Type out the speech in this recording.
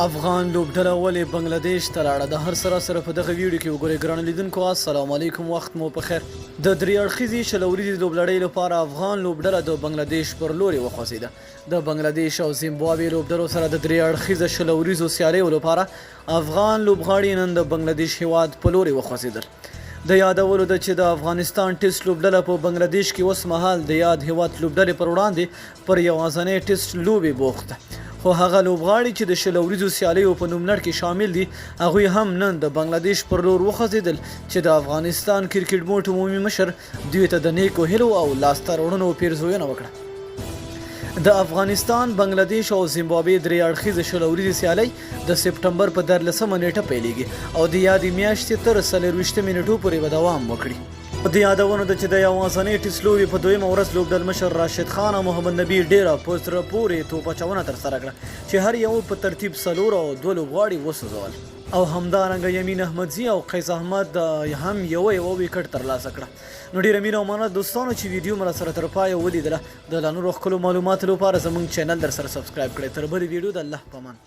افغان لوبډله ولې بنگلاديش ته لاړه د هر سره په دغه ویډیو کې وګورئ ګرانو لیدونکو السلام علیکم وخت مو په خیر د درې اړخیزې شلوريزې لوبلړۍ لپاره افغان لوبډله د بنگلاديش پر لوري وخوځېده د بنگلاديش او زیمبابوې لوبډلو سره د درې اړخیزه شلوريزو سیالیو لپاره افغان لوبغاړي نن د بنگلاديش هیواد په لوري وخوځېدل د یادولو ده چې د افغانستان ټیسټ لوبډله په بنگلاديش کې اوس مهال د یاد هیواد لوبډلې پر وړاندې پر یوازینۍ ټیسټ لوبې بوخت خو هغه لوبغاړي چې د شلوريزو سیالیو په نوملړ کې شامل دي هغوی هم نن د بنگلاديش پر لور وخوځېدل چې د افغانستان کرکټ بورډ عمومي مشر دوی ته د نیکو هیلو او لاسته راوړنو پیرزوینه وکړه د افغانستان بنگلاديش او زیمبابوې درې اړخیزه شلوريزې سیالۍ د سپټمبر په 14 نیټه پیلېږي او د یادې میاشتې تر 24 نیټو پورې به دوام وکړي د یادونه ده چې د یوازینۍ ټیسټ لوبې په دویمه ورځ لوبډل مشر راشد خان او محمد نبی ډیره په زړه پورې توپ اچونه ترسره کړه چې هر یو په ترتیب 4 او 2 لوبغاړي وسوځول او همدارنګه یمین احمدزي او قیس احمد هم یو وکټ ترلاسه کړه نو ډیره مینه او مننه دوستانو چې ویډیو مر سره تر پای ولیدله د لا نورو خپلو معلوماتو لپاره زموږ چینل در سره سبسکرایب کړئ تر بل ویډیو د الله پامان